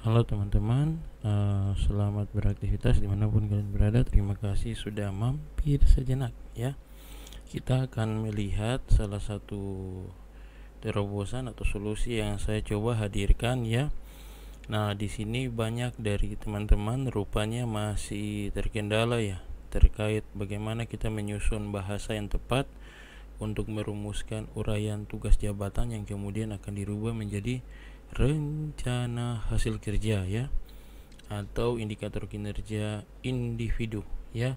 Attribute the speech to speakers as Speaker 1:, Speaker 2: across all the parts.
Speaker 1: Halo teman-teman, selamat beraktivitas dimanapun kalian berada. Terima kasih sudah mampir sejenak ya. Kita akan melihat salah satu terobosan atau solusi yang saya coba hadirkan ya. Nah, di sini banyak dari teman-teman rupanya masih terkendala ya terkait bagaimana kita menyusun bahasa yang tepat untuk merumuskan uraian tugas jabatan yang kemudian akan dirubah menjadi rencana hasil kerja ya, atau indikator kinerja individu ya.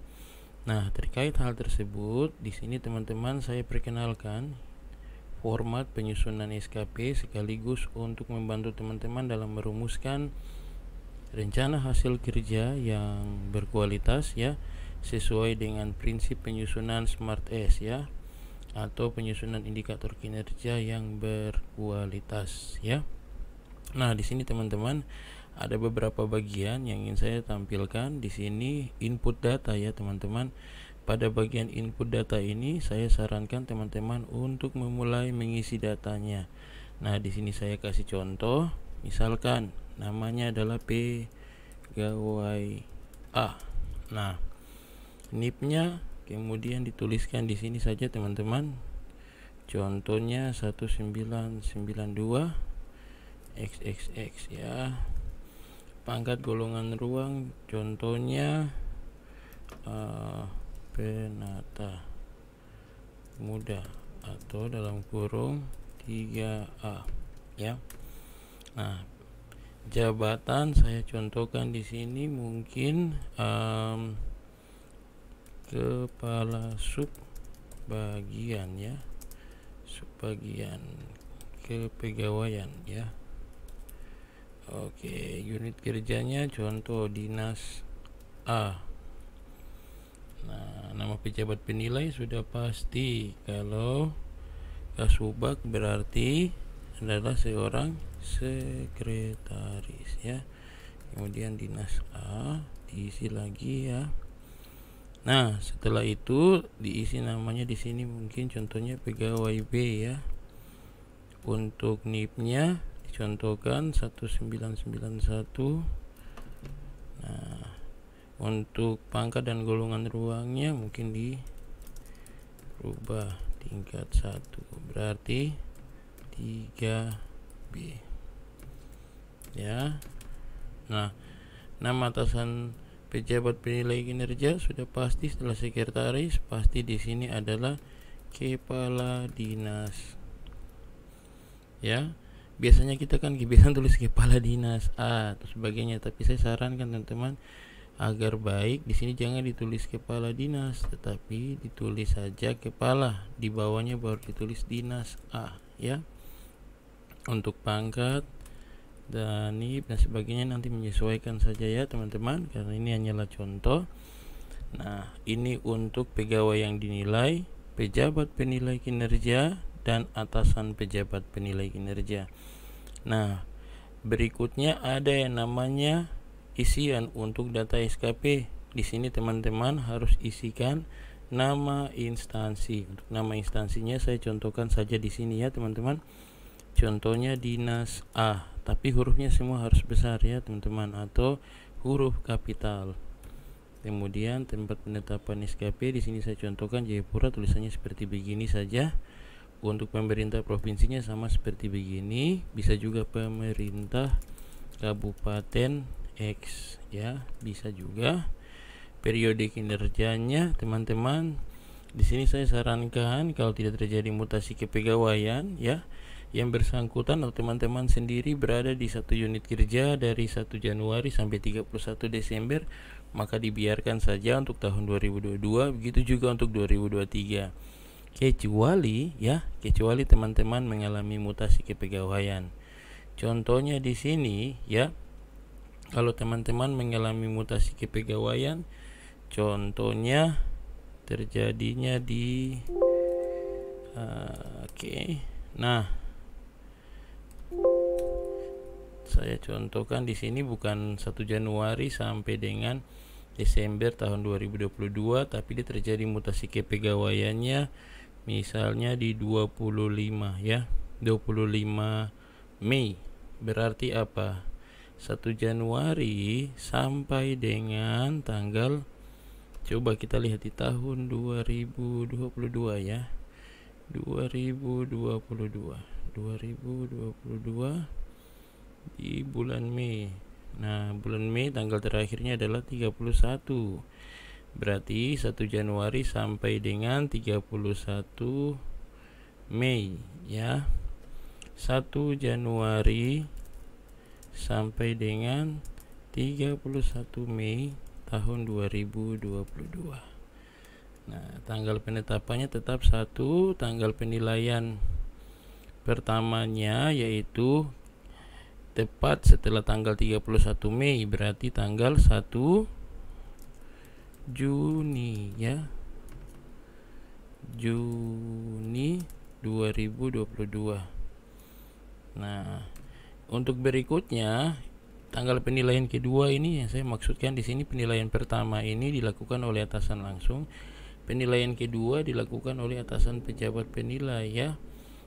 Speaker 1: Nah, terkait hal tersebut di sini teman-teman saya perkenalkan format penyusunan SKP sekaligus untuk membantu teman-teman dalam merumuskan rencana hasil kerja yang berkualitas ya, sesuai dengan prinsip penyusunan Smart S ya, atau penyusunan indikator kinerja yang berkualitas ya. Nah, di sini teman-teman ada beberapa bagian yang ingin saya tampilkan di sini. Input data ya teman-teman. Pada bagian input data ini saya sarankan teman-teman untuk memulai mengisi datanya. Nah, di sini saya kasih contoh. Misalkan namanya adalah pegawai A. Nah, NIP-nya kemudian dituliskan di sini saja teman-teman. Contohnya 1992 XXX ya. Pangkat golongan ruang contohnya penata muda atau dalam kurung 3A ya. Nah, jabatan saya contohkan di sini mungkin kepala sub bagian ya, subbagian kepegawaian ya. Oke, unit kerjanya contoh dinas A. Nah, nama pejabat penilai sudah pasti. Kalau kasubag berarti adalah seorang sekretaris ya. Kemudian dinas A diisi lagi ya. Nah, setelah itu diisi namanya di sini mungkin contohnya pegawai B ya. Untuk NIP-nya dicontohkan 1991. Nah, untuk pangkat dan golongan ruangnya mungkin dirubah tingkat 1 berarti 3B ya. Nah, nama atasan pejabat penilai kinerja sudah pasti. Setelah sekretaris pasti di sini adalah kepala dinas ya. Biasanya kita kan kebiasaan tulis kepala dinas A atau sebagainya, tapi saya sarankan teman-teman agar baik di sini jangan ditulis kepala dinas, tetapi ditulis saja kepala, di bawahnya baru ditulis dinas A ya. Untuk pangkat dan NIP dan sebagainya nanti menyesuaikan saja ya teman-teman, karena ini hanyalah contoh. Nah, ini untuk pegawai yang dinilai, pejabat penilai kinerja, dan atasan pejabat penilai kinerja. Nah, berikutnya ada yang namanya isian untuk data SKP. Di sini teman-teman harus isikan nama instansi. Untuk nama instansinya saya contohkan saja di sini ya teman-teman. Contohnya dinas A, tapi hurufnya semua harus besar ya teman-teman, atau huruf kapital. Kemudian tempat penetapan SKP di sini saya contohkan Jayapura, tulisannya seperti begini saja. Untuk pemerintah provinsinya sama seperti begini, bisa juga pemerintah kabupaten X ya, bisa juga. Periode kinerjanya teman-teman, di sini saya sarankan kalau tidak terjadi mutasi kepegawaian ya, yang bersangkutan atau teman-teman sendiri berada di satu unit kerja dari 1 Januari sampai 31 Desember, maka dibiarkan saja untuk tahun 2022, begitu juga untuk 2023. Kecuali teman-teman mengalami mutasi kepegawaian. Contohnya di sini ya, kalau teman-teman mengalami mutasi kepegawaian, contohnya terjadinya di Nah, saya contohkan di sini bukan 1 Januari sampai dengan Desember tahun 2022, tapi dia terjadi mutasi kepegawaiannya misalnya di 25 ya, 25 Mei. Berarti apa? 1 Januari sampai dengan tanggal, coba kita lihat di tahun 2022 ya. 2022 di bulan Mei. Nah, bulan Mei tanggal terakhirnya adalah 31. Berarti 1 Januari sampai dengan 31 Mei ya. 1 Januari sampai dengan 31 Mei tahun 2022. Nah, tanggal penetapannya tetap 1, tanggal penilaian pertamanya yaitu tepat setelah tanggal 31 Mei, berarti tanggal 1 Juni ya. Juni 2022. Nah, untuk berikutnya tanggal penilaian kedua ini yang saya maksudkan di sini, penilaian pertama ini dilakukan oleh atasan langsung. Penilaian kedua dilakukan oleh atasan pejabat penilai ya.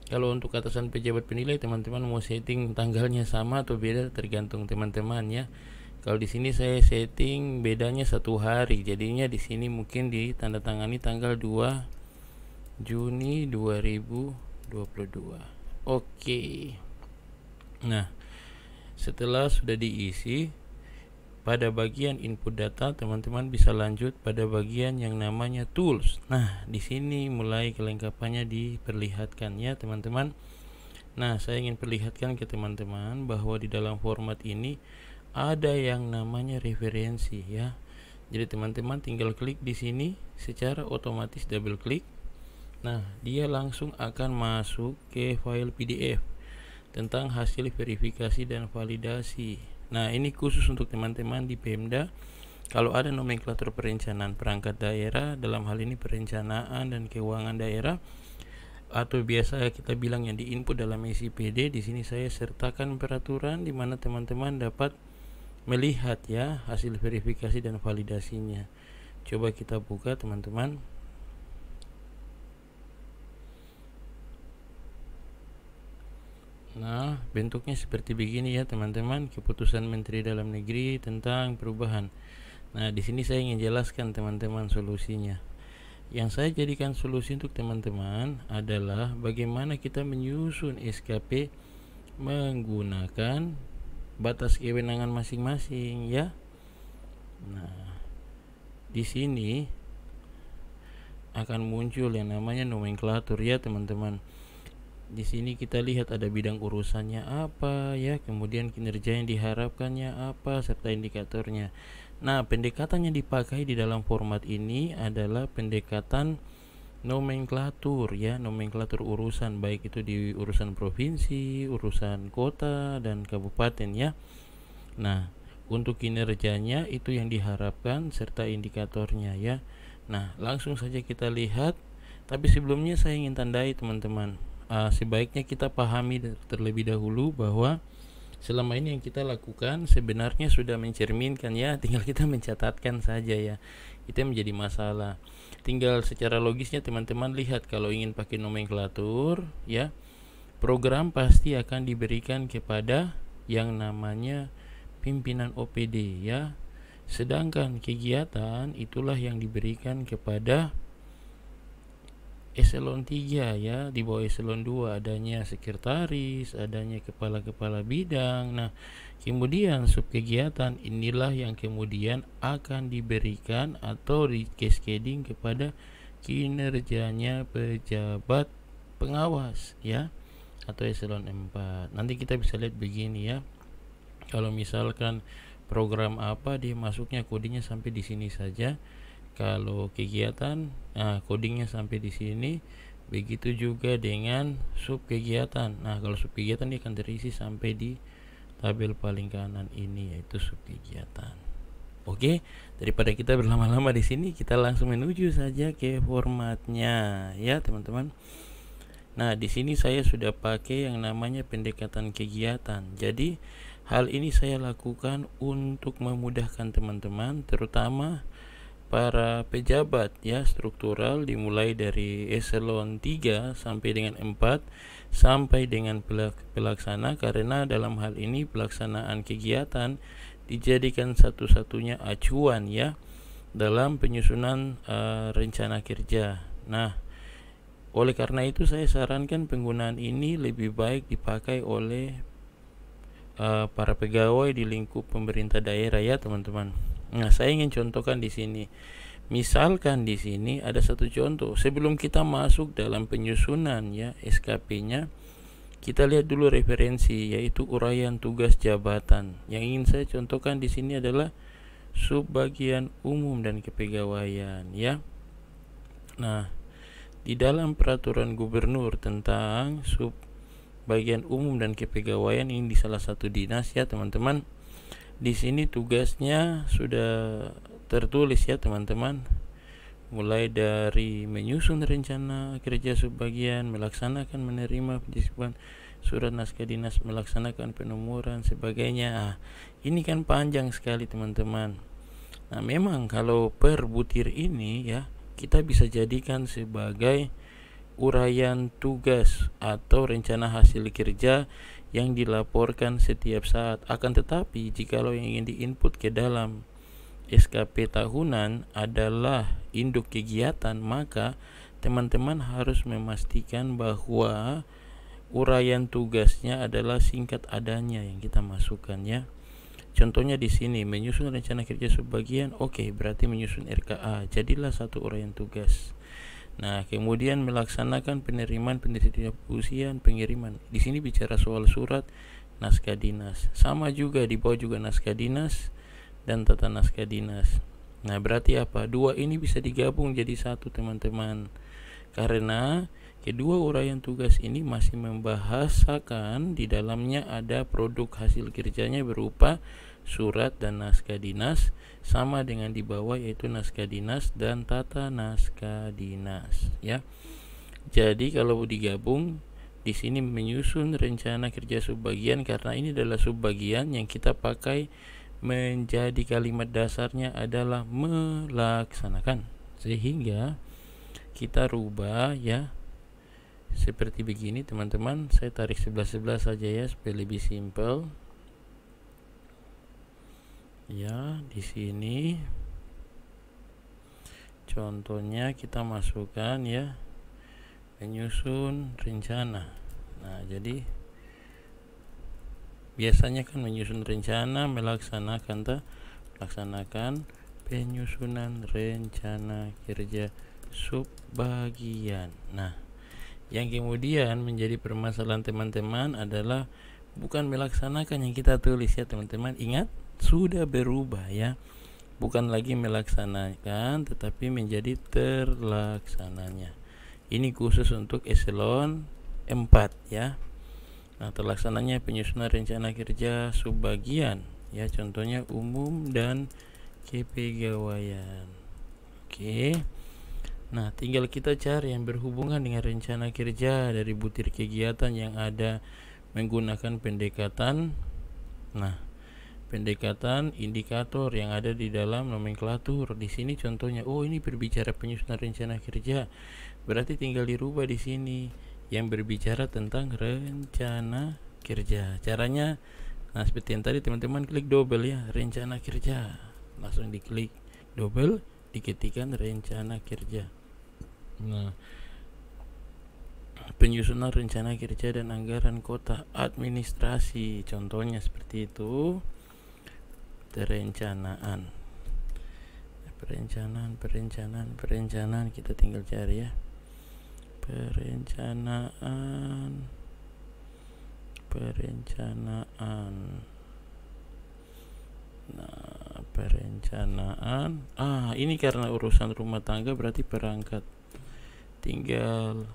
Speaker 1: Kalau untuk atasan pejabat penilai, teman-teman mau setting tanggalnya sama atau beda tergantung teman-teman ya. Kalau di sini saya setting bedanya 1 hari, jadinya di sini mungkin ditandatangani tanggal 2 Juni 2022. Oke. Nah, setelah sudah diisi, pada bagian input data teman-teman bisa lanjut pada bagian yang namanya tools. Nah, di sini mulai kelengkapannya diperlihatkan ya teman-teman. Nah, saya ingin perlihatkan ke teman-teman bahwa di dalam format ini ada yang namanya referensi ya. Jadi teman-teman tinggal klik di sini, secara otomatis double klik. Nah, dia langsung akan masuk ke file PDF tentang hasil verifikasi dan validasi. Nah, ini khusus untuk teman-teman di Pemda. Kalau ada nomenklatur perencanaan perangkat daerah, dalam hal ini perencanaan dan keuangan daerah, atau biasa kita bilang yang di input dalam SIPD, di sini saya sertakan peraturan di mana teman-teman dapat melihat ya hasil verifikasi dan validasinya. Coba kita buka teman-teman. Nah, bentuknya seperti begini ya teman-teman, keputusan Menteri Dalam Negeri tentang perubahan. Nah, di sini saya ingin jelaskan teman-teman solusinya. Yang saya jadikan solusi untuk teman-teman adalah bagaimana kita menyusun SKP menggunakan batas kewenangan masing-masing ya. Nah, di sini akan muncul yang namanya nomenklatur ya teman-teman. Di sini kita lihat ada bidang urusannya apa ya, kemudian kinerja yang diharapkannya apa, serta indikatornya. Nah, pendekatan yang dipakai di dalam format ini adalah pendekatan nomenklatur ya, nomenklatur urusan, baik itu di urusan provinsi, urusan kota dan kabupaten ya. Nah, untuk kinerjanya itu yang diharapkan serta indikatornya ya. Nah, langsung saja kita lihat. Tapi sebelumnya saya ingin tandai teman-teman, sebaiknya kita pahami terlebih dahulu bahwa selama ini yang kita lakukan sebenarnya sudah mencerminkan ya, tinggal kita mencatatkan saja ya. Itu yang menjadi masalah. Tinggal secara logisnya teman-teman lihat, kalau ingin pakai nomenklatur ya, program pasti akan diberikan kepada yang namanya pimpinan OPD ya. Sedangkan kegiatan itulah yang diberikan kepada eselon 3 ya. Di bawah eselon 2 adanya sekretaris, adanya kepala-kepala bidang. Nah, kemudian subkegiatan inilah yang kemudian akan diberikan atau di cascading kepada kinerjanya pejabat pengawas ya, atau eselon 4. Nanti kita bisa lihat begini ya. Kalau misalkan program apa, dia masuknya kodenya sampai di sini saja. Kalau kegiatan, codingnya sampai di sini. Begitu juga dengan sub kegiatan. Nah, kalau sub kegiatan dia akan terisi sampai di tabel paling kanan ini, yaitu sub kegiatan. Oke, daripada kita berlama-lama di sini, kita langsung menuju saja ke formatnya ya, teman-teman. Nah, di sini saya sudah pakai yang namanya pendekatan kegiatan. Jadi, hal ini saya lakukan untuk memudahkan teman-teman, terutama para pejabat ya struktural, dimulai dari eselon 3 sampai dengan 4 sampai dengan pelaksana, karena dalam hal ini pelaksanaan kegiatan dijadikan satu-satunya acuan ya dalam penyusunan rencana kerja. Nah, oleh karena itu saya sarankan penggunaan ini lebih baik dipakai oleh para pegawai di lingkup pemerintah daerah ya teman-teman. Nah, saya ingin contohkan di sini. Misalkan di sini ada satu contoh. Sebelum kita masuk dalam penyusunan ya SKP-nya, kita lihat dulu referensi, yaitu uraian tugas jabatan. Yang ingin saya contohkan di sini adalah subbagian umum dan kepegawaian ya. Nah, di dalam peraturan gubernur tentang subbagian umum dan kepegawaian ini di salah satu dinas ya teman-teman. Di sini tugasnya sudah tertulis ya teman-teman. Mulai dari menyusun rencana kerja subbagian, melaksanakan menerima pendistribusian surat naskah dinas, melaksanakan penomoran sebagainya. Ini kan panjang sekali teman-teman. Nah, memang kalau per butir ini ya kita bisa jadikan sebagai uraian tugas atau rencana hasil kerja yang dilaporkan setiap saat. Akan tetapi jikalau yang ingin diinput ke dalam SKP tahunan adalah induk kegiatan, maka teman-teman harus memastikan bahwa uraian tugasnya adalah singkat adanya yang kita masukkan ya. Contohnya di sini menyusun rencana kerja subbagian, oke, berarti menyusun RKA, jadilah satu uraian tugas. Nah, kemudian melaksanakan penerimaan pendistribusian pengiriman. Di sini bicara soal surat naskah dinas. Sama juga di bawah juga naskah dinas dan tata naskah dinas. Nah, berarti apa? Dua ini bisa digabung jadi satu teman-teman. Karena kedua uraian tugas ini masih membahasakan di dalamnya ada produk hasil kerjanya berupa surat dan naskah dinas, sama dengan di bawah yaitu naskah dinas dan tata naskah dinas ya. Jadi kalau digabung di sini menyusun rencana kerja subbagian, karena ini adalah subbagian yang kita pakai menjadi kalimat dasarnya adalah melaksanakan, sehingga kita rubah ya seperti begini teman-teman. Saya tarik 11-11 saja ya supaya lebih simpel. Ya, di sini contohnya kita masukkan ya menyusun rencana. Nah, jadi biasanya kan menyusun rencana, melaksanakan penyusunan rencana kerja subbagian. Nah, yang kemudian menjadi permasalahan teman-teman adalah bukan melaksanakan yang kita tulis ya teman-teman. Ingat, sudah berubah ya, bukan lagi melaksanakan tetapi menjadi terlaksananya. Ini khusus untuk eselon 4 ya. Nah, terlaksananya penyusunan rencana kerja subbagian ya, contohnya umum dan kepegawaian. Oke. Nah, tinggal kita cari yang berhubungan dengan rencana kerja dari butir kegiatan yang ada menggunakan pendekatan. Nah, pendekatan indikator yang ada di dalam nomenklatur. Di sini contohnya, oh ini berbicara penyusunan rencana kerja. Berarti tinggal dirubah di sini yang berbicara tentang rencana kerja. Caranya, nah seperti yang tadi teman-teman klik double ya, rencana kerja. Langsung diklik double, diketikkan rencana kerja. Nah, penyusunan rencana kerja dan anggaran kota administrasi, contohnya seperti itu. Perencanaan kita tinggal cari ya, perencanaan. Nah, perencanaan, ini karena urusan rumah tangga berarti perangkat, tinggal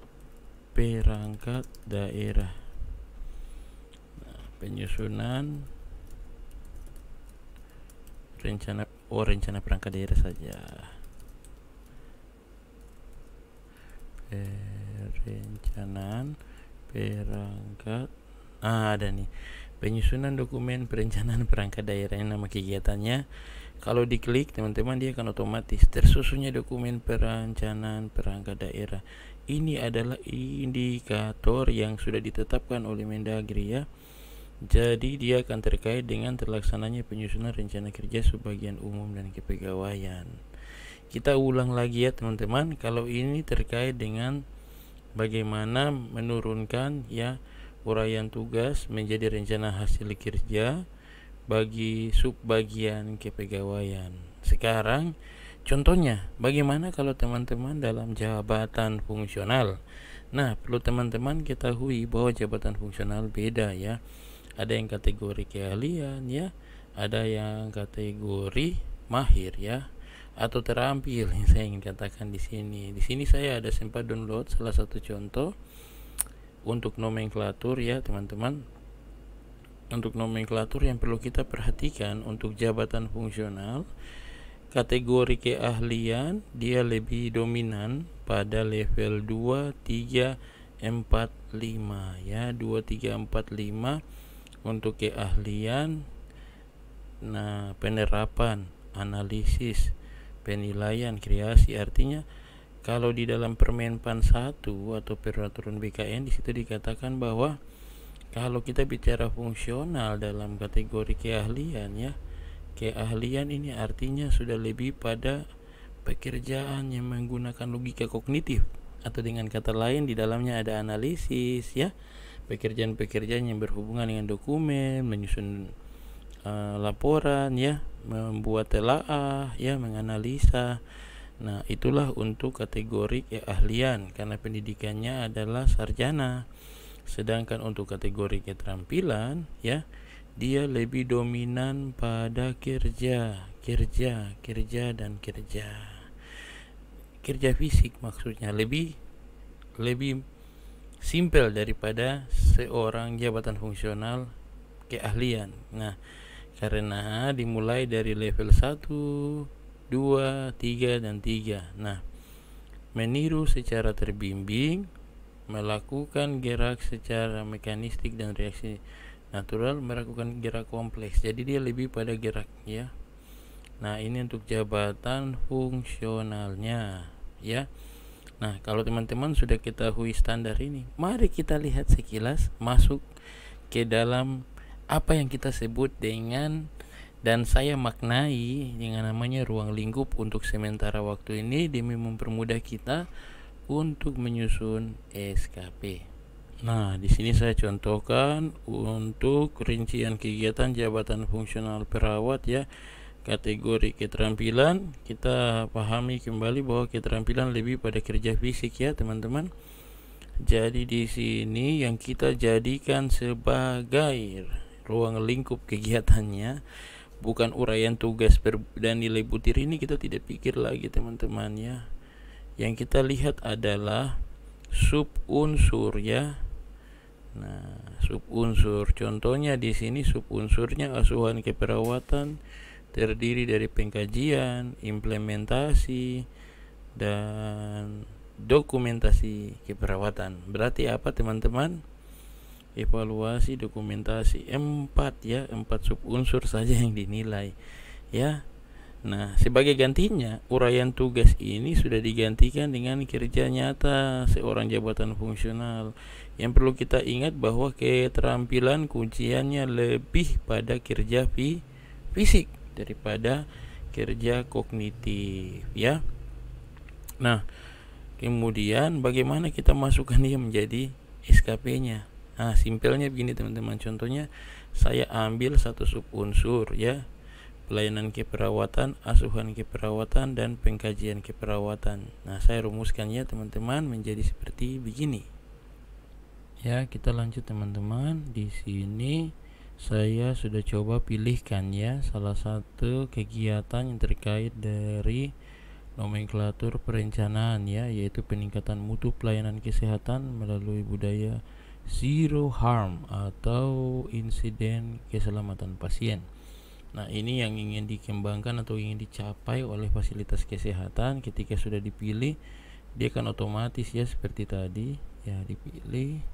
Speaker 1: perangkat daerah. Nah, penyusunan rencana perangkat daerah saja. Perencanaan perangkat ada nih, penyusunan dokumen perencanaan perangkat daerah, nama kegiatannya. Kalau diklik teman-teman, dia akan otomatis tersusunnya dokumen perencanaan perangkat daerah. Ini adalah indikator yang sudah ditetapkan oleh Mendagri ya. Jadi dia akan terkait dengan terlaksananya penyusunan rencana kerja subbagian umum dan kepegawaian. Kita ulang lagi ya teman-teman. Kalau ini terkait dengan bagaimana menurunkan ya uraian tugas menjadi rencana hasil kerja bagi subbagian kepegawaian. Sekarang contohnya, bagaimana kalau teman-teman dalam jabatan fungsional? Nah, perlu teman-teman ketahui bahwa jabatan fungsional beda ya. Ada yang kategori keahlian ya, ada yang kategori mahir ya, atau terampil yang saya ingin katakan di sini. Di sini saya ada sempat download salah satu contoh untuk nomenklatur ya teman-teman. Untuk nomenklatur yang perlu kita perhatikan untuk jabatan fungsional, kategori keahlian dia lebih dominan pada level 2, 3, 4, 5 ya. 2, 3, 4, 5 untuk keahlian. Nah, penerapan, analisis, penilaian, kreasi. Artinya kalau di dalam Permenpan 1 atau peraturan BKN, di situ dikatakan bahwa kalau kita bicara fungsional dalam kategori keahlian ya, keahlian ini artinya sudah lebih pada pekerjaan yang menggunakan logika kognitif, atau dengan kata lain di dalamnya ada analisis ya, pekerjaan-pekerjaan yang berhubungan dengan dokumen, menyusun laporan ya, membuat telaah ya, menganalisa. Nah, itulah untuk kategori keahlian karena pendidikannya adalah sarjana. Sedangkan untuk kategori keterampilan ya, dia lebih dominan pada kerja fisik, maksudnya lebih simpel daripada seorang jabatan fungsional keahlian. Nah, karena dimulai dari level 1, 2, 3 dan 3. Nah, meniru secara terbimbing, melakukan gerak secara mekanistik dan reaksi natural, melakukan gerak kompleks. Jadi dia lebih pada gerak ya. Nah, ini untuk jabatan fungsionalnya ya. Nah, kalau teman-teman sudah ketahui standar ini, mari kita lihat sekilas masuk ke dalam apa yang kita sebut dengan, dan saya maknai dengan namanya ruang lingkup untuk sementara waktu ini demi mempermudah kita untuk menyusun SKP. Nah, di sini saya contohkan untuk rincian kegiatan jabatan fungsional perawat ya. Kategori keterampilan, kita pahami kembali bahwa keterampilan lebih pada kerja fisik ya, teman-teman. Jadi di sini yang kita jadikan sebagai ruang lingkup kegiatannya bukan uraian tugas dan nilai butir, ini kita tidak pikir lagi teman-teman ya. Yang kita lihat adalah subunsur ya. Nah, subunsur contohnya di sini subunsurnya asuhan keperawatan terdiri dari pengkajian, implementasi dan dokumentasi keperawatan. Berarti apa teman-teman? Evaluasi, dokumentasi, 4 ya, 4 subunsur saja yang dinilai ya. Nah, sebagai gantinya, uraian tugas ini sudah digantikan dengan kerja nyata seorang jabatan fungsional. Yang perlu kita ingat bahwa keterampilan kunciannya lebih pada kerja fisik daripada kerja kognitif ya. Nah, kemudian bagaimana kita masukkan dia menjadi SKP-nya? Nah, simpelnya begini teman-teman. Contohnya saya ambil satu subunsur ya, pelayanan keperawatan, asuhan keperawatan, dan pengkajian keperawatan. Nah, saya rumuskan ya teman-teman menjadi seperti begini. Ya, kita lanjut teman-teman. Di sini saya sudah coba pilihkan ya salah satu kegiatan yang terkait dari nomenklatur perencanaan ya, yaitu peningkatan mutu pelayanan kesehatan melalui budaya zero harm atau insiden keselamatan pasien. Nah, ini yang ingin dikembangkan atau ingin dicapai oleh fasilitas kesehatan. Ketika sudah dipilih, dia akan otomatis ya seperti tadi ya, dipilih.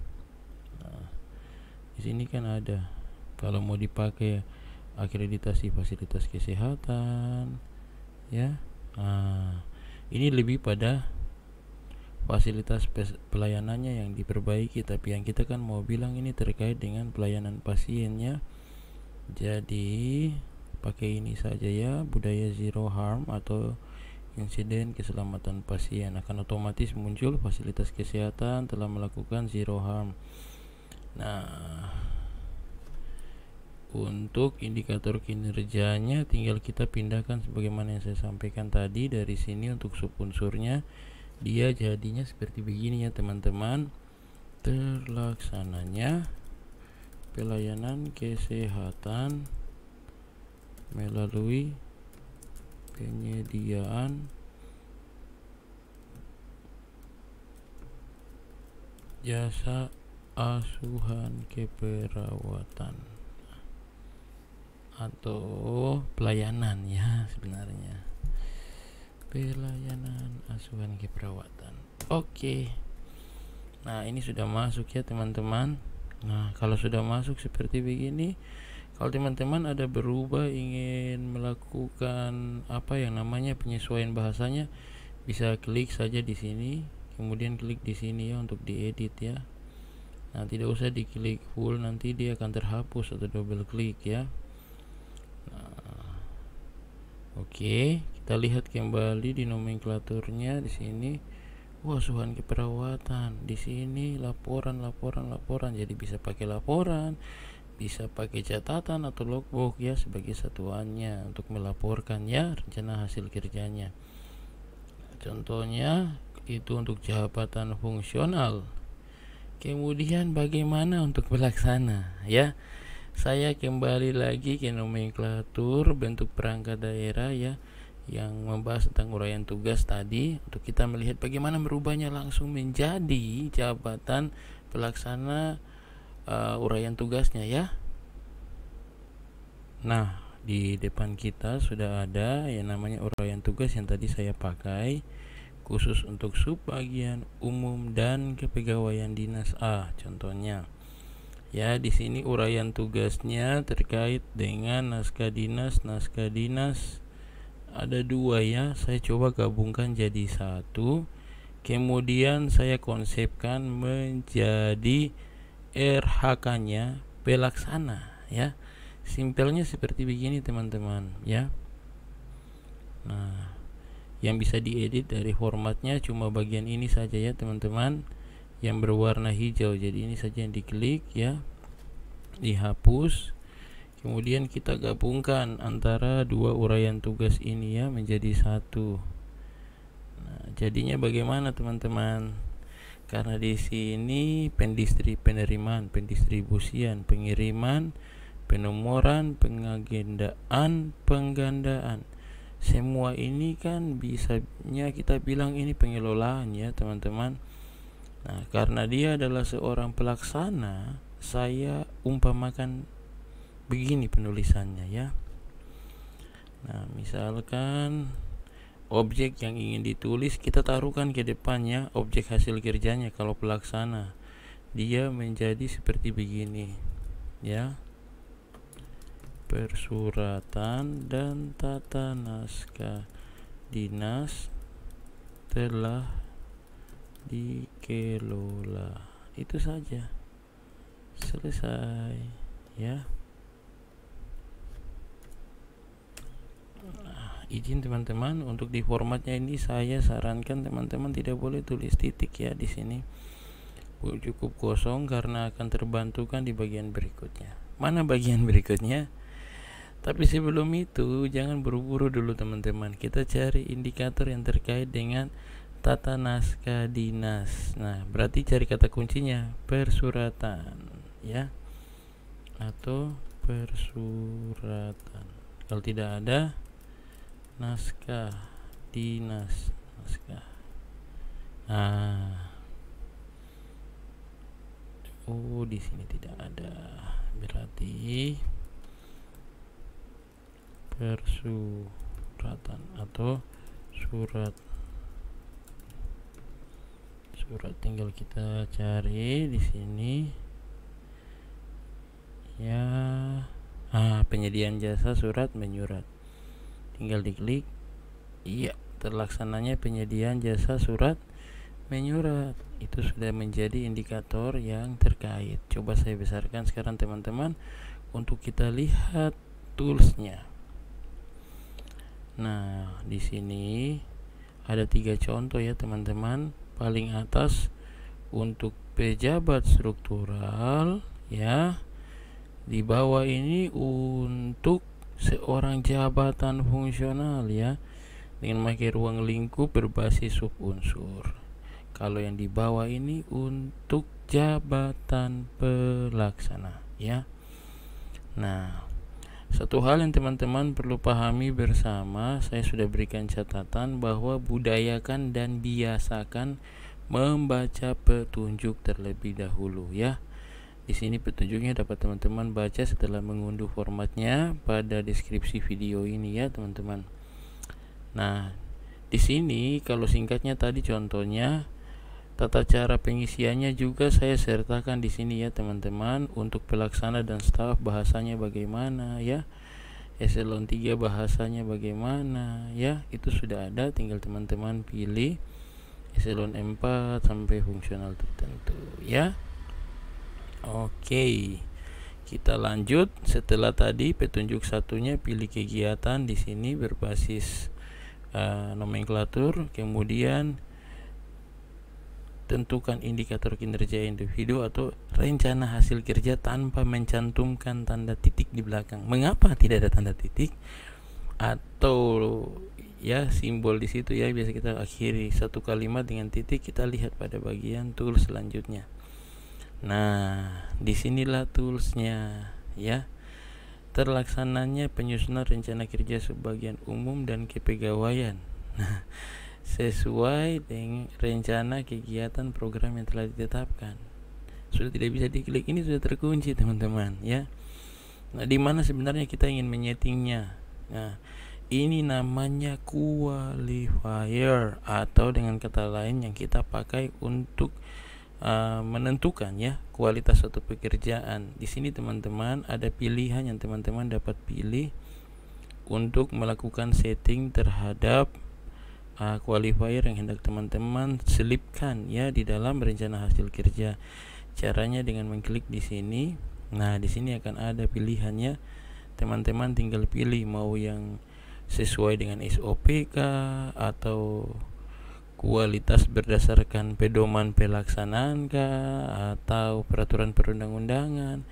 Speaker 1: Nah, di sini kan ada Kalau mau dipakai akreditasi fasilitas kesehatan, ya. Ini lebih pada fasilitas pelayanannya yang diperbaiki, tapi yang kita kan mau bilang ini terkait dengan pelayanan pasiennya. Jadi pakai ini saja ya, budaya zero harm atau insiden keselamatan pasien. Akan otomatis muncul fasilitas kesehatan telah melakukan zero harm. Nah, untuk indikator kinerjanya tinggal kita pindahkan sebagaimana yang saya sampaikan tadi dari sini. Untuk subunsurnya dia jadinya seperti begini ya teman-teman. Terlaksananya pelayanan kesehatan melalui penyediaan jasa asuhan keperawatan atau pelayanan ya, sebenarnya pelayanan asuhan keperawatan. Oke. Nah, ini sudah masuk ya teman-teman. Nah, kalau sudah masuk seperti begini, kalau teman-teman ada berubah, ingin melakukan apa yang namanya penyesuaian bahasanya, bisa klik saja di sini, kemudian klik di sini ya untuk diedit ya. Nah, tidak usah diklik full, nanti dia akan terhapus atau double klik ya. Nah, oke, kita lihat kembali di nomenklaturnya di sini. Asuhan keperawatan. Di sini laporan. Jadi bisa pakai laporan, bisa pakai catatan atau logbook ya sebagai satuannya untuk melaporkan ya rencana hasil kerjanya. Contohnya itu untuk jabatan fungsional. Kemudian bagaimana untuk pelaksana ya? Saya kembali lagi ke nomenklatur bentuk perangkat daerah ya, yang membahas tentang uraian tugas tadi, untuk kita melihat bagaimana merubahnya langsung menjadi jabatan pelaksana uraian tugasnya ya. Nah, di depan kita sudah ada yang namanya uraian tugas yang tadi saya pakai khusus untuk subbagian umum dan kepegawaian dinas A contohnya. Ya, di sini uraian tugasnya terkait dengan naskah dinas ada 2 ya. Saya coba gabungkan jadi 1. Kemudian saya konsepkan menjadi RHK-nya pelaksana ya. Simpelnya seperti begini teman-teman ya. Nah, yang bisa diedit dari formatnya cuma bagian ini saja ya teman-teman, yang berwarna hijau. Jadi ini saja yang diklik ya, dihapus. Kemudian kita gabungkan antara 2 uraian tugas ini ya menjadi 1. Nah, jadinya bagaimana teman-teman? Karena di sini pendistribusian, pengiriman, penomoran, pengagendaan, penggandaan, semua ini kan bisanya kita bilang ini pengelolaan ya teman-teman. Nah, karena dia adalah seorang pelaksana, saya umpamakan begini penulisannya ya. Nah, misalkan objek yang ingin ditulis kita taruhkan ke depannya objek hasil kerjanya. Kalau pelaksana dia menjadi seperti begini ya, persuratan dan tata naskah dinas telah dikelola. Itu saja, selesai ya. Izin teman-teman, untuk di formatnya ini saya sarankan teman-teman tidak boleh tulis titik ya di sini. Cukup kosong karena akan terbantukan di bagian berikutnya. Mana bagian berikutnya? Tapi sebelum itu jangan buru-buru dulu teman-teman. Kita cari indikator yang terkait dengan tata naskah dinas. Nah, berarti cari kata kuncinya persuratan ya, atau persuratan. Kalau tidak ada, naskah dinas, naskah. Di sini tidak ada, berarti persuratan atau surat tinggal kita cari di sini ya. Penyediaan jasa surat menyurat, tinggal diklik. Iya, terlaksananya penyediaan jasa surat menyurat. Itu sudah menjadi indikator yang terkait. Coba saya besarkan sekarang teman-teman untuk kita lihat toolsnya. Nah, di sini ada 3 contoh ya teman-teman. Paling atas untuk pejabat struktural ya. Di bawah ini untuk seorang jabatan fungsional ya, dengan memakai ruang lingkup berbasis subunsur. Kalau yang di bawah ini untuk jabatan pelaksana ya. Nah, satu hal yang teman-teman perlu pahami bersama, saya sudah berikan catatan bahwa budayakan dan biasakan membaca petunjuk terlebih dahulu ya. Di sini petunjuknya dapat teman-teman baca setelah mengunduh formatnya pada deskripsi video ini ya teman-teman. Nah, di sini kalau singkatnya tadi contohnya, tata cara pengisiannya juga saya sertakan di sini ya teman-teman. Untuk pelaksana dan staf bahasanya bagaimana ya, eselon 3 bahasanya bagaimana ya, itu sudah ada, tinggal teman-teman pilih eselon 4 sampai fungsional tertentu ya. Oke, kita lanjut. Setelah tadi petunjuk satunya pilih kegiatan, di sini berbasis nomenklatur, kemudian tentukan indikator kinerja individu atau rencana hasil kerja tanpa mencantumkan tanda titik di belakang. Mengapa tidak ada tanda titik atau ya simbol di situ ya? Biasa kita akhiri satu kalimat dengan titik. Kita lihat pada bagian tools selanjutnya. Nah, disinilah toolsnya ya. Terlaksananya penyusunan rencana kerja sebagian umum dan kepegawaian. Nah, sesuai dengan rencana kegiatan program yang telah ditetapkan. Sudah tidak bisa diklik, ini sudah terkunci teman-teman ya. Nah, di mana sebenarnya kita ingin menyetingnya? Nah, ini namanya qualifier atau dengan kata lain yang kita pakai untuk menentukan ya kualitas suatu pekerjaan. Di sini teman-teman ada pilihan yang teman-teman dapat pilih untuk melakukan setting terhadap qualifier yang hendak teman-teman selipkan ya di dalam rencana hasil kerja. Caranya dengan mengklik di sini. Nah, di sini akan ada pilihannya. Teman-teman tinggal pilih mau yang sesuai dengan SOP kah, atau kualitas berdasarkan pedoman pelaksanaan kah, atau peraturan perundang-undangan.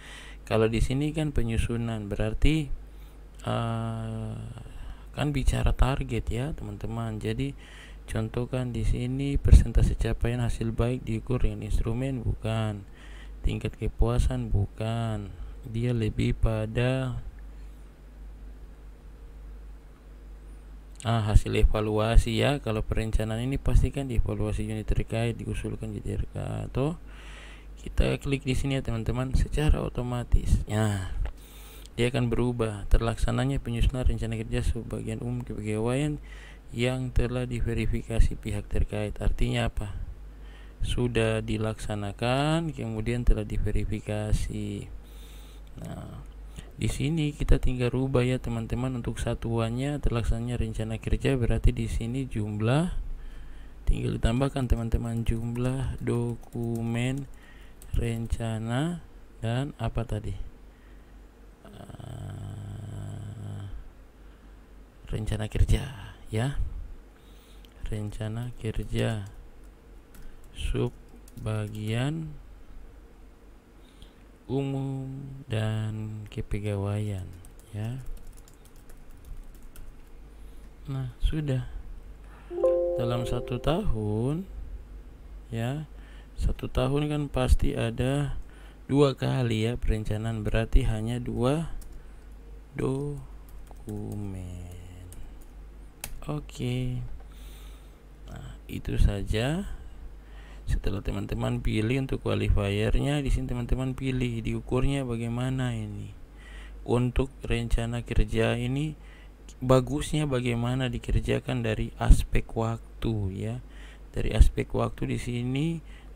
Speaker 1: Kalau di sini kan penyusunan, berarti kan bicara target ya teman-teman. Jadi contohkan di sini persentase capaian hasil baik diukur dengan instrumen, bukan. Tingkat kepuasan, bukan. Dia lebih pada hasil evaluasi ya. Kalau perencanaan ini pastikan dievaluasi unit terkait, diusulkan di DRK, atau kita klik di sini ya teman-teman, secara otomatis ya dia akan berubah. Terlaksananya penyusunan rencana kerja sebagian umum kepegawaian yang telah diverifikasi pihak terkait. Artinya apa? Sudah dilaksanakan, kemudian telah diverifikasi. Nah, di sini kita tinggal rubah ya teman-teman untuk satuannya. Terlaksananya rencana kerja, berarti di sini jumlah, tinggal ditambahkan teman-teman jumlah dokumen rencana dan apa tadi, rencana kerja ya, rencana kerja sub bagian umum dan kepegawaian ya. Nah, sudah dalam 1 tahun ya, 1 tahun kan pasti ada 2 kali ya perencanaan, berarti hanya 2 dokumen. Oke. Nah, itu saja. Setelah teman-teman pilih untuk qualifiernya, di sini teman-teman pilih diukurnya bagaimana ini. Untuk rencana kerja ini bagusnya bagaimana dikerjakan dari aspek waktu ya. Dari aspek waktu di sini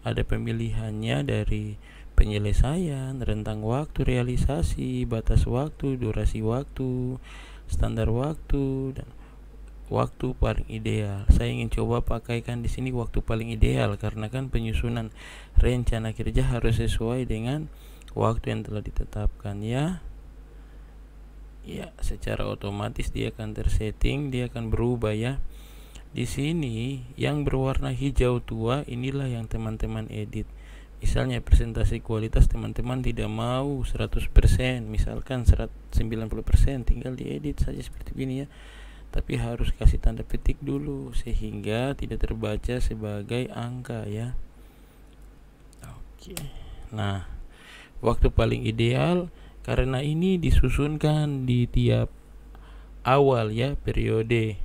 Speaker 1: ada pemilihannya dari penyelesaian, rentang waktu realisasi, batas waktu, durasi waktu, standar waktu, dan waktu paling ideal. Saya ingin coba pakaikan di sini waktu paling ideal karena kan penyusunan rencana kerja harus sesuai dengan waktu yang telah ditetapkan ya. Ya, secara otomatis dia akan tersetting, dia akan berubah ya. Di sini yang berwarna hijau tua inilah yang teman-teman edit. Misalnya presentasi kualitas teman-teman tidak mau 100%, misalkan 90%, tinggal diedit saja seperti ini ya. Tapi harus kasih tanda petik dulu sehingga tidak terbaca sebagai angka ya. Oke. Nah, waktu paling ideal karena ini disusunkan di tiap awal ya periode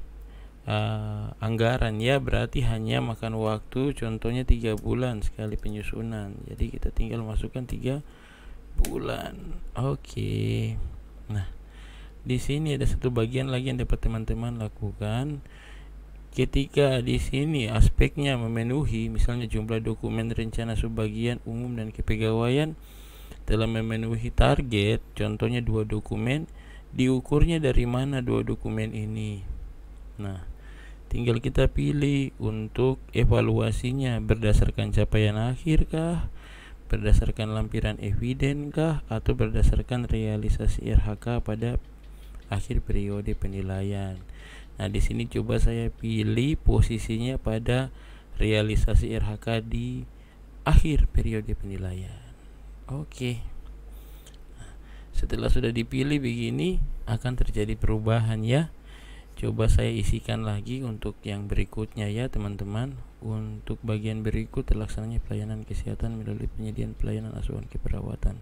Speaker 1: anggaran ya, berarti hanya makan waktu contohnya 3 bulan sekali penyusunan. Jadi kita tinggal masukkan 3 bulan. Oke. Nah, di sini ada satu bagian lagi yang dapat teman-teman lakukan. Ketika di sini aspeknya memenuhi, misalnya jumlah dokumen rencana subbagian umum dan kepegawaian telah memenuhi target, contohnya 2 dokumen, diukurnya dari mana 2 dokumen ini. Nah, tinggal kita pilih untuk evaluasinya berdasarkan capaian akhir kah, berdasarkan lampiran eviden kah, atau berdasarkan realisasi RHK pada akhir periode penilaian. Nah, di sini coba saya pilih posisinya pada realisasi RHK di akhir periode penilaian. Oke. Nah, setelah sudah dipilih begini akan terjadi perubahan ya. Coba saya isikan lagi untuk yang berikutnya ya teman-teman. Untuk bagian berikut terlaksananya pelayanan kesehatan melalui penyediaan pelayanan asuhan keperawatan.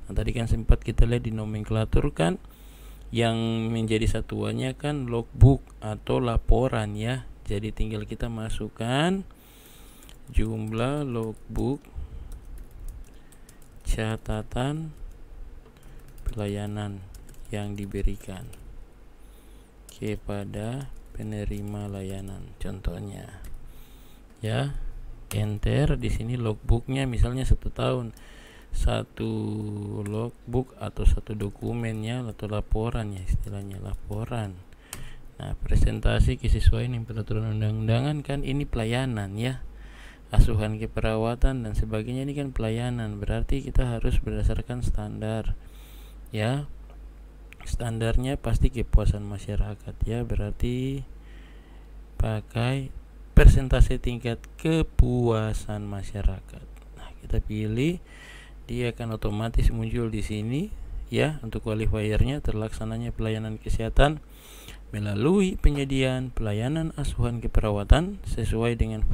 Speaker 1: Nah, tadi kan sempat kita lihat di nomenklatur kan yang menjadi satuannya kan logbook atau laporan ya. Jadi tinggal kita masukkan jumlah logbook catatan pelayanan yang diberikan kepada penerima layanan contohnya ya. Enter di sini logbooknya misalnya 1 tahun, 1 logbook atau 1 dokumennya atau laporan ya, istilahnya laporan. Nah, presentasi kesesuaian yang peraturan undang-undangan kan ini pelayanan ya, asuhan keperawatan dan sebagainya ini kan pelayanan, berarti kita harus berdasarkan standar ya. Standarnya pasti kepuasan masyarakat ya, berarti pakai persentase tingkat kepuasan masyarakat. Nah, kita pilih, dia akan otomatis muncul di sini ya. Untuk qualifiernya terlaksananya pelayanan kesehatan melalui penyediaan pelayanan asuhan keperawatan sesuai dengan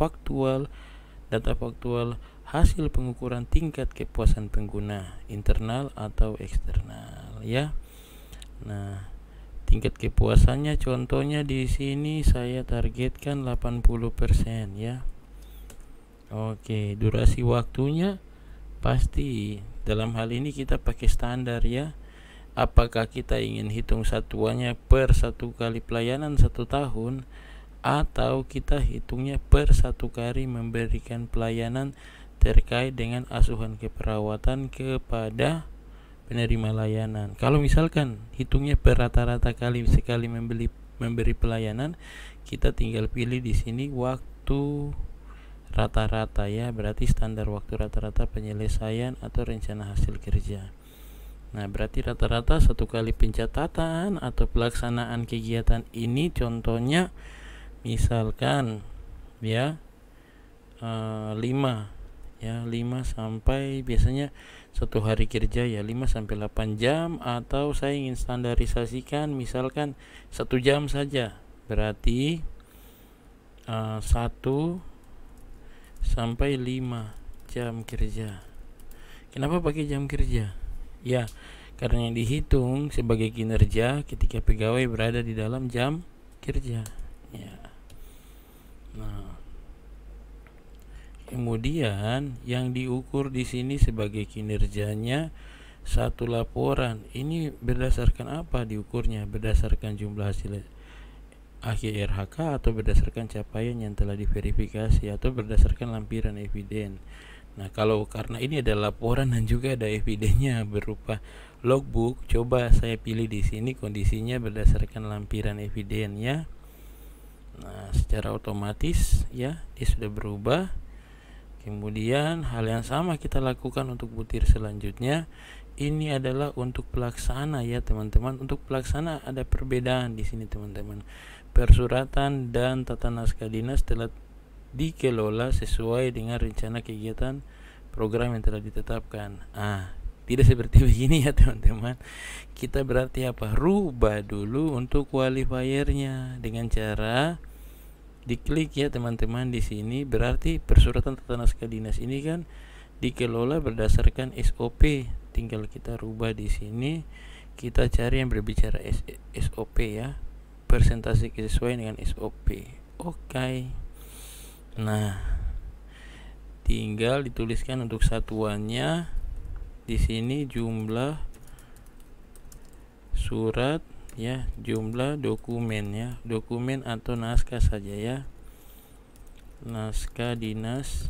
Speaker 1: data faktual hasil pengukuran tingkat kepuasan pengguna internal atau eksternal ya. Nah, tingkat kepuasannya contohnya di sini saya targetkan 80% ya. Oke, durasi waktunya pasti dalam hal ini kita pakai standar ya. Apakah kita ingin hitung satuannya per 1 kali pelayanan 1 tahun atau kita hitungnya per 1 kali memberikan pelayanan terkait dengan asuhan keperawatan kepada penerima layanan. Kalau misalkan hitungnya per rata-rata kali sekali memberi pelayanan, kita tinggal pilih di sini waktu rata-rata ya, berarti standar waktu rata-rata penyelesaian atau rencana hasil kerja. Nah, berarti rata-rata 1 kali pencatatan atau pelaksanaan kegiatan ini contohnya misalkan ya 5 sampai biasanya 1 hari kerja ya 5 sampai 8 jam, atau saya ingin standarisasikan misalkan 1 jam saja, berarti 1 sampai 5 jam kerja. Kenapa pakai jam kerja? Ya, karena yang dihitung sebagai kinerja ketika pegawai berada di dalam jam kerja ya. Nah, kemudian yang diukur di sini sebagai kinerjanya 1 laporan. Ini berdasarkan apa diukurnya? Berdasarkan jumlah hasil akhir RHK atau berdasarkan capaian yang telah diverifikasi atau berdasarkan lampiran eviden. Nah, kalau karena ini ada laporan dan juga ada evidennya berupa logbook, coba saya pilih di sini kondisinya berdasarkan lampiran evidennya. Nah, secara otomatis ya dia sudah berubah. Kemudian hal yang sama kita lakukan untuk butir selanjutnya. Ini adalah untuk pelaksana ya teman-teman. Untuk pelaksana ada perbedaan di sini teman-teman. Persuratan dan tata naskah dinas telah dikelola sesuai dengan rencana kegiatan program yang telah ditetapkan. Tidak seperti begini ya teman-teman. Kita berarti apa? Rubah dulu untuk qualifiernya dengan cara diklik ya teman-teman di sini. Berarti persuratan tata naskah dinas ini kan dikelola berdasarkan SOP. Tinggal kita rubah di sini. Kita cari yang berbicara SOP ya. Persentase sesuai dengan SOP. Oke. Nah, tinggal dituliskan untuk satuannya di sini jumlah surat ya, jumlah dokumen ya, dokumen atau naskah saja ya, naskah dinas,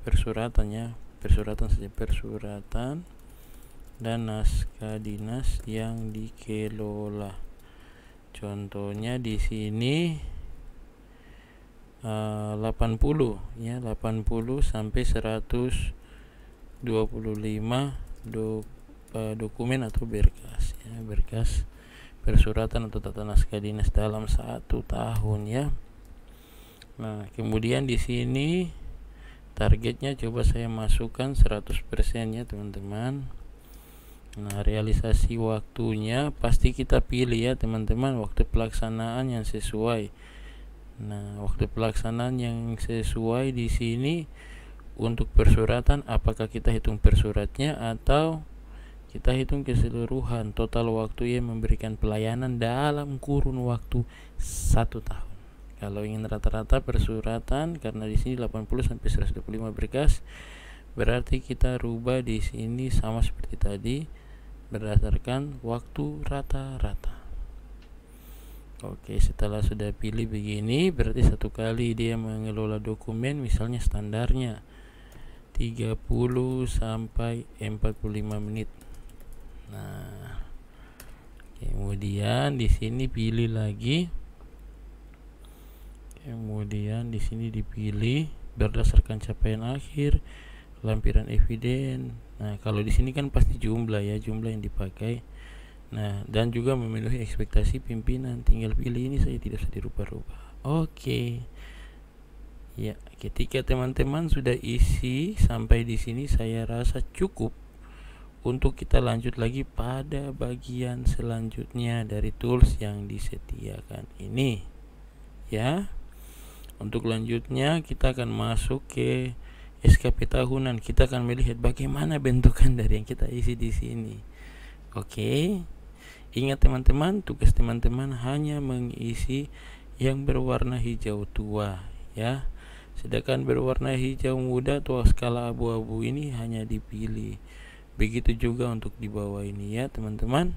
Speaker 1: persuratan ya, persuratan saja, persuratan dan naskah dinas yang dikelola. Contohnya di sini 80 ya, 80 sampai 125 dokumen atau berkas ya, berkas persuratan atau tata naskah dinas dalam 1 tahun ya. Nah, kemudian di sini targetnya coba saya masukkan 100% ya teman-teman. Nah, realisasi waktunya pasti kita pilih ya teman-teman, waktu pelaksanaan yang sesuai. Nah, waktu pelaksanaan yang sesuai di sini untuk persuratan, apakah kita hitung persuratnya atau kita hitung keseluruhan total waktu yang memberikan pelayanan dalam kurun waktu 1 tahun. Kalau ingin rata-rata persuratan, karena di sini 80 sampai 125 berkas, berarti kita rubah di sini sama seperti tadi berdasarkan waktu rata-rata. Oke, setelah sudah pilih begini, berarti satu kali dia mengelola dokumen, misalnya standarnya 30 sampai 45 menit. Nah, kemudian di sini pilih lagi. Kemudian di sini dipilih berdasarkan capaian akhir, lampiran eviden. Nah, kalau di sini kan pasti jumlah ya, jumlah yang dipakai. Nah, dan juga memenuhi ekspektasi pimpinan. Tinggal pilih ini saja, tidak usah dirubah-rubah. Oke. Ya, ketika teman-teman sudah isi sampai di sini, saya rasa cukup untuk kita lanjut lagi pada bagian selanjutnya dari tools yang disediakan ini. Ya. Untuk lanjutnya kita akan masuk ke SKP tahunan. Kita akan melihat bagaimana bentukan dari yang kita isi di sini. Oke. Ingat teman-teman, tugas teman-teman hanya mengisi yang berwarna hijau tua ya. Sedangkan berwarna hijau muda atau skala abu-abu ini hanya dipilih. Begitu juga untuk di bawah ini ya teman-teman.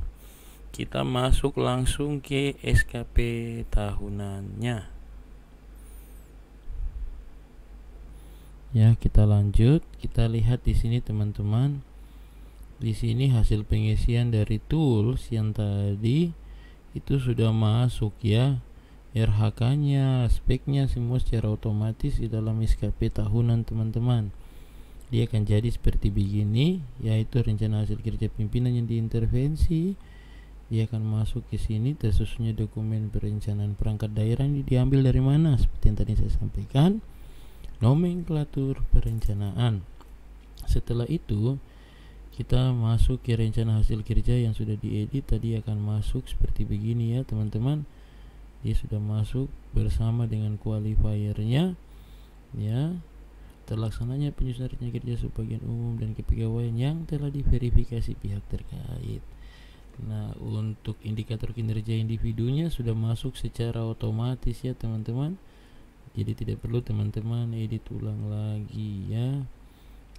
Speaker 1: Kita masuk langsung ke SKP tahunannya. Ya, kita lanjut. Kita lihat di sini teman-teman. Di sini hasil pengisian dari tools yang tadi itu sudah masuk ya. RHK-nya, speknya semua secara otomatis di dalam SKP tahunan teman-teman. Dia akan jadi seperti begini, yaitu rencana hasil kerja pimpinan yang diintervensi. Dia akan masuk ke sini, tersusunnya dokumen perencanaan perangkat daerah ini diambil dari mana? Seperti yang tadi saya sampaikan, nomenklatur perencanaan. Setelah itu kita masuk ke rencana hasil kerja yang sudah diedit. Tadi akan masuk seperti begini ya teman-teman. Dia sudah masuk bersama dengan qualifiernya ya. Terlaksananya penyusunan rencana kerja sebagian umum dan kepegawaian yang telah diverifikasi pihak terkait. Nah, untuk indikator kinerja individunya sudah masuk secara otomatis ya teman-teman. Jadi tidak perlu teman-teman edit ulang lagi ya.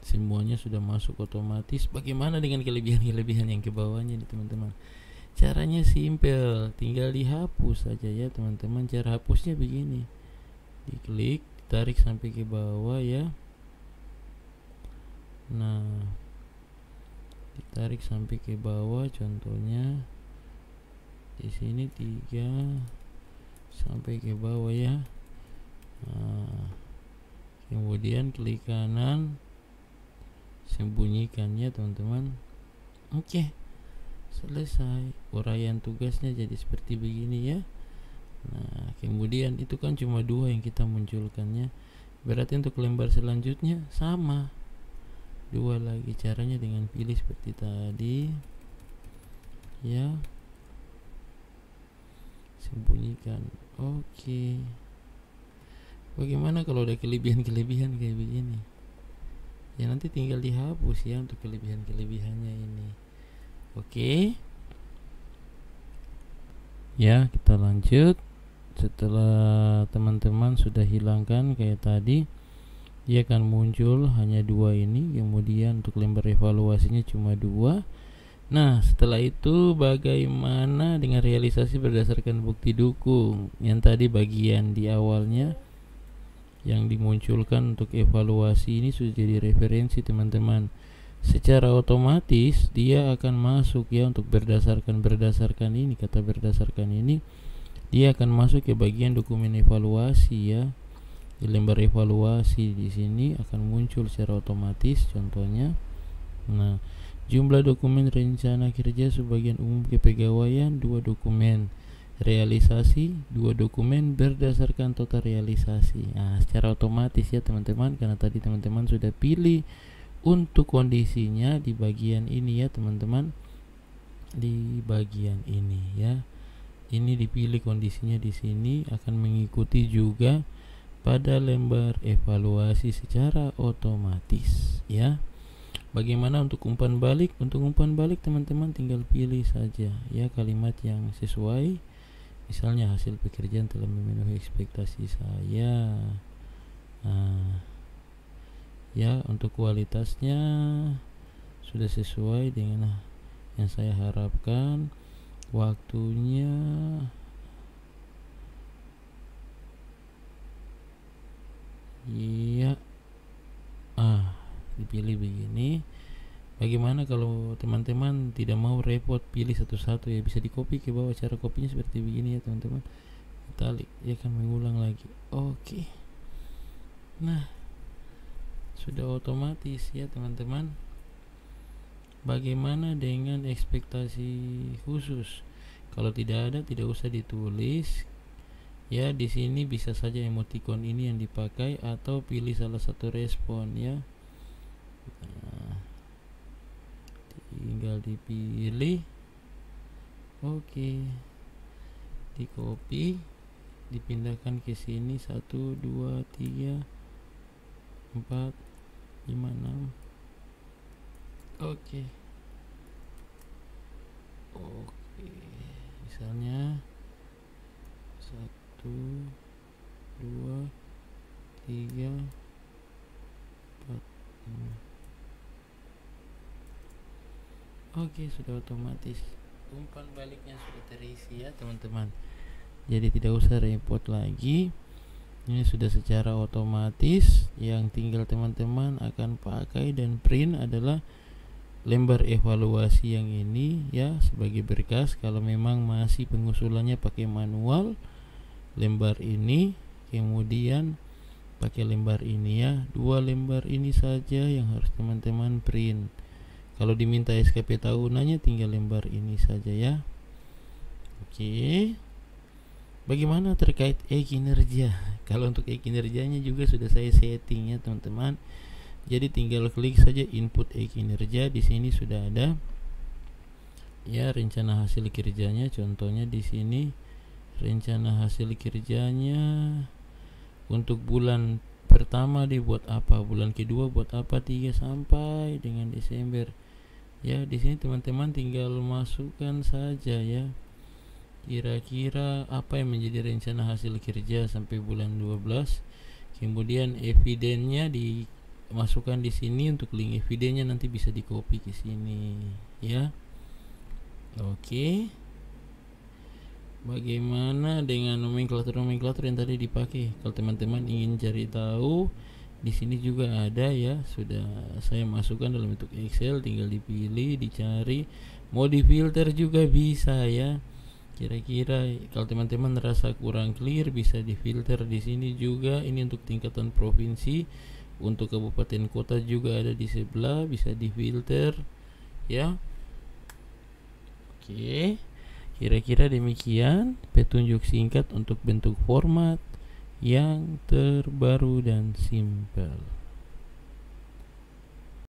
Speaker 1: Semuanya sudah masuk otomatis. Bagaimana dengan kelebihan-kelebihan yang ke bawahnya nih teman-teman? Caranya simple, tinggal dihapus saja ya teman-teman. Cara hapusnya begini. Diklik, ditarik sampai ke bawah ya. Nah, ditarik sampai ke bawah, contohnya di sini 3 sampai ke bawah ya. Nah, kemudian klik kanan, sembunyikannya teman-teman. Oke, selesai. Uraian tugasnya jadi seperti begini ya. Nah, kemudian itu kan cuma 2 yang kita munculkannya. Berarti untuk lembar selanjutnya sama, 2 lagi. Caranya dengan pilih seperti tadi ya, sembunyikan. Oke. Bagaimana kalau ada kelebihan-kelebihan kayak begini? Ya nanti tinggal dihapus ya untuk kelebihan-kelebihannya ini. Oke. Ya, kita lanjut. Setelah teman-teman sudah hilangkan kayak tadi, dia akan muncul hanya 2 ini. Kemudian untuk lembar evaluasinya cuma 2. Nah, setelah itu bagaimana dengan realisasi berdasarkan bukti dukung? Yang tadi bagian di awalnya yang dimunculkan untuk evaluasi ini sudah jadi referensi teman-teman. Secara otomatis dia akan masuk ya untuk berdasarkan ini, kata berdasarkan ini dia akan masuk ke bagian dokumen evaluasi ya. Di lembar evaluasi di sini akan muncul secara otomatis contohnya. Nah, jumlah dokumen rencana kerja sebagian umum kepegawaian 2 dokumen, realisasi 2 dokumen berdasarkan total realisasi. Nah, secara otomatis ya teman-teman, karena tadi teman-teman sudah pilih untuk kondisinya di bagian ini ya teman-teman, di bagian ini ya. Ini dipilih kondisinya di sini, akan mengikuti juga pada lembar evaluasi secara otomatis ya. Bagaimana untuk umpan balik? Untuk umpan balik teman-teman tinggal pilih saja ya kalimat yang sesuai. Misalnya hasil pekerjaan telah memenuhi ekspektasi saya. Nah, ya untuk kualitasnya sudah sesuai dengan yang saya harapkan. Waktunya iya, dipilih begini. Bagaimana kalau teman-teman tidak mau repot pilih satu-satu ya, bisa di copy ke bawah. Cara kopinya seperti begini ya teman-teman, italik ya, akan mengulang lagi. Oke. Nah, sudah otomatis ya teman-teman. Bagaimana dengan ekspektasi khusus? Kalau tidak ada, tidak usah ditulis ya. Di sini bisa saja emoticon ini yang dipakai atau pilih salah satu respon ya. Nah, tinggal dipilih. Oke, di copy, dipindahkan ke sini 1 2 3 4 5 6. Oke, misalnya 1 2 3 4 5. Oke, sudah otomatis. Umpan baliknya sudah terisi ya teman-teman. Jadi tidak usah repot lagi. Ini sudah secara otomatis. Yang tinggal teman-teman akan pakai dan print adalah lembar evaluasi yang ini ya sebagai berkas. Kalau memang masih pengusulannya pakai manual, lembar ini, kemudian pakai lembar ini ya. 2 lembar ini saja yang harus teman-teman print. Kalau diminta SKP tahunannya tinggal lembar ini saja ya. Oke. Bagaimana terkait e-kinerja? Kalau untuk e-kinerjanya juga sudah saya setting ya teman-teman. Jadi tinggal klik saja input e-kinerja. Di sini sudah ada ya rencana hasil kerjanya. Contohnya di sini rencana hasil kerjanya untuk bulan pertama dibuat apa, bulan kedua buat apa, 3 sampai dengan Desember. Ya, di sini teman-teman tinggal masukkan saja ya. Kira-kira apa yang menjadi rencana hasil kerja sampai bulan 12. Kemudian evidennya dimasukkan di sini. Untuk link evidennya nanti bisa di copy ke sini ya. Oke. Bagaimana dengan nomenklatur yang tadi dipakai? Kalau teman-teman ingin cari tahu Di sini juga ada ya, sudah saya masukkan dalam bentuk Excel, tinggal dipilih, dicari. Mau difilter juga bisa ya. Kira-kira kalau teman-teman merasa kurang clear bisa difilter di sini juga. Ini untuk tingkatan provinsi, untuk kabupaten kota juga ada di sebelah, bisa difilter ya. Oke, kira-kira demikian petunjuk singkat untuk bentuk format yang terbaru dan simpel.